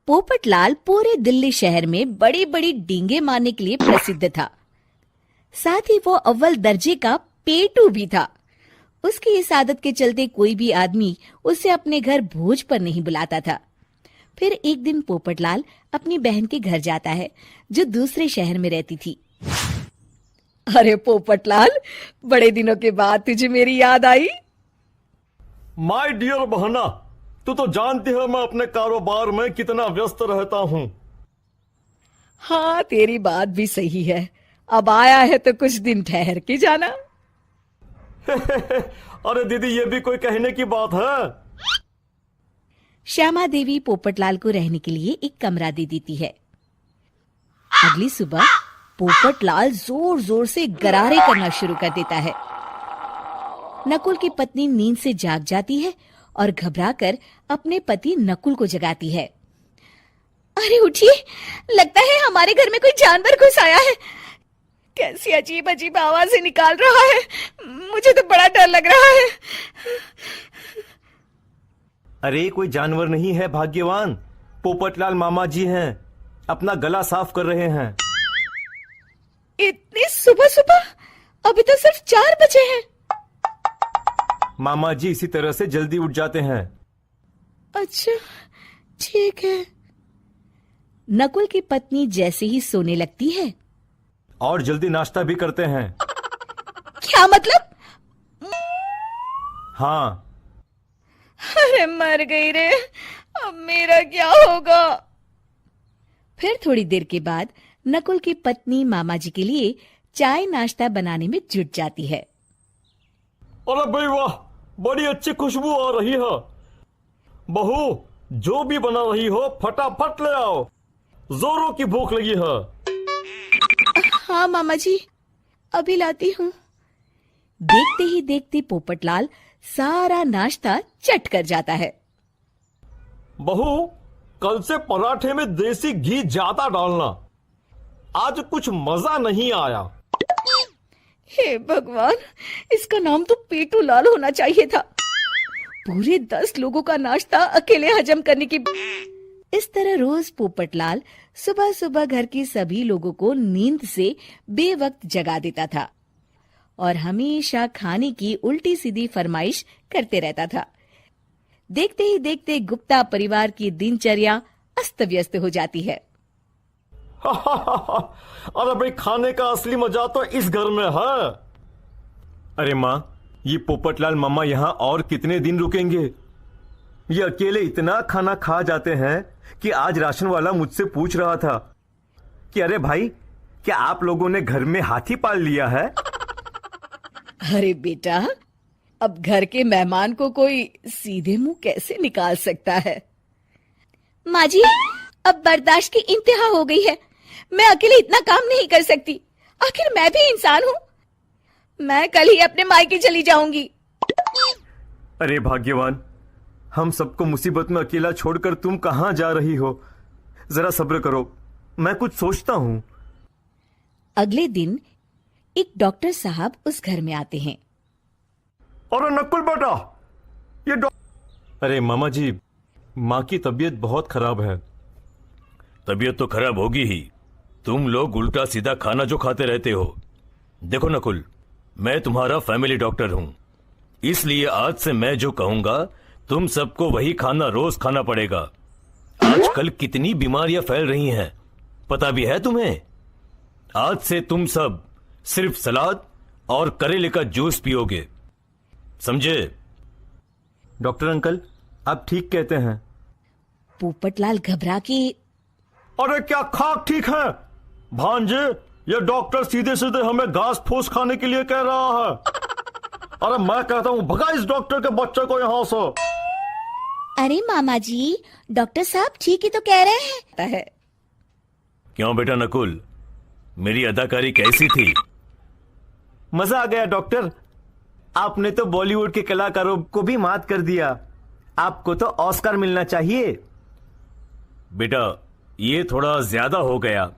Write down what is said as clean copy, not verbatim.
पोपटलाल पूरे दिल्ली शहर में बड़ी बड़ी डींगे मारने के लिए प्रसिद्ध था। साथ ही वो अव्वल दर्जे का पेटू भी था। उसकी इस आदत के चलते कोई भी आदमी उसे अपने घर भोज पर नहीं बुलाता था। फिर एक दिन पोपटलाल अपनी बहन के घर जाता है, जो दूसरे शहर में रहती थी। अरे पोपटलाल, बड़े दिनों के बाद तुझे मेरी याद आई। माय डियर बहना, तू तो जानती है मैं अपने कारोबार में कितना व्यस्त रहता हूँ। हाँ, तेरी बात भी सही है। अब आया है तो कुछ दिन ठहर के जाना। अरे दीदी, ये भी कोई कहने की बात है। श्यामा देवी पोपटलाल को रहने के लिए एक कमरा दे देती है। अगली सुबह पोपटलाल जोर जोर से गरारे करना शुरू कर देता है। नकुल की पत्नी नींद से जाग जाती है और घबराकर अपने पति नकुल को जगाती है। अरे उठिए, लगता है हमारे घर में कोई जानवर घुस आया है। कैसी अजीब अजीब आवाजें निकाल रहा है, मुझे तो बड़ा डर लग रहा है। अरे कोई जानवर नहीं है भाग्यवान, पोपटलाल मामा जी हैं, अपना गला साफ कर रहे हैं। इतनी सुबह सुबह? अभी तो सिर्फ 4 बजे हैं। मामा जी इसी तरह से जल्दी उठ जाते हैं। अच्छा, ठीक है। नकुल की पत्नी जैसे ही सोने लगती है और जल्दी नाश्ता भी करते हैं। क्या मतलब? हाँ। अरे मर गई रे, अब मेरा क्या होगा? फिर थोड़ी देर के बाद नकुल की पत्नी मामा जी के लिए चाय नाश्ता बनाने में जुट जाती है। अरे भाई वाह, बड़ी अच्छी खुशबू आ रही है। बहू, जो भी बना रही हो फटाफट ले आओ, जोरों की भूख लगी है। हाँ मामा जी, अभी लाती हूँ। देखते ही देखते पोपटलाल सारा नाश्ता चट कर जाता है। बहू, कल से पराठे में देसी घी ज्यादा डालना, आज कुछ मजा नहीं आया। हे भगवान, इसका नाम तो पेटू लाल होना चाहिए था। पूरे 10 लोगों का नाश्ता अकेले हजम करने की। इस तरह रोज पोपटलाल सुबह सुबह घर के सभी लोगों को नींद से बेवक्त जगा देता था और हमेशा खाने की उल्टी सीधी फरमाइश करते रहता था। देखते ही देखते गुप्ता परिवार की दिनचर्या अस्त व्यस्त हो जाती है। अरे भाई, खाने का असली मजा तो इस घर में है। अरे माँ, ये पोपटलाल मामा यहाँ और कितने दिन रुकेंगे? ये अकेले इतना खाना खा जाते हैं कि आज राशन वाला मुझसे पूछ रहा था कि अरे भाई, क्या आप लोगों ने घर में हाथी पाल लिया है? अरे बेटा, अब घर के मेहमान को कोई सीधे मुंह कैसे निकाल सकता है? माँ जी, अब बर्दाश्त की इंतहा हो गई है। मैं अकेले इतना काम नहीं कर सकती। आखिर मैं भी इंसान हूँ। मैं कल ही अपने मायके चली जाऊंगी। अरे भाग्यवान, हम सबको मुसीबत में अकेला छोड़कर तुम कहाँ जा रही हो? जरा सब्र करो, मैं कुछ सोचता हूँ। अगले दिन एक डॉक्टर साहब उस घर में आते हैं। अरे नकुल बेटा, ये अरे मामा जी, माँ की तबीयत बहुत खराब है। तबीयत तो खराब होगी ही, तुम लोग उल्टा सीधा खाना जो खाते रहते हो। देखो नकुल, मैं तुम्हारा फैमिली डॉक्टर हूं, इसलिए आज से मैं जो कहूंगा तुम सबको वही खाना रोज खाना पड़ेगा। आजकल कितनी बीमारियां फैल रही हैं, पता भी है तुम्हें? आज से तुम सब सिर्फ सलाद और करेले का जूस पियोगे, समझे? डॉक्टर अंकल, आप ठीक कहते हैं। पोपटलाल घबरा के, अरे क्या खाक ठीक है भांजे? ये डॉक्टर सीधे सीधे हमें घास फूस खाने के लिए कह रहा है। अरे मैं कहता हूँ भगा इस डॉक्टर के बच्चे को यहाँ से। अरे मामा जी, डॉक्टर साहब ठीक ही तो कह रहे हैं। क्यों बेटा नकुल, मेरी अदाकारी कैसी थी? मजा आ गया डॉक्टर, आपने तो बॉलीवुड के कलाकारों को भी मात कर दिया। आपको तो ऑस्कर मिलना चाहिए। बेटा, ये थोड़ा ज्यादा हो गया।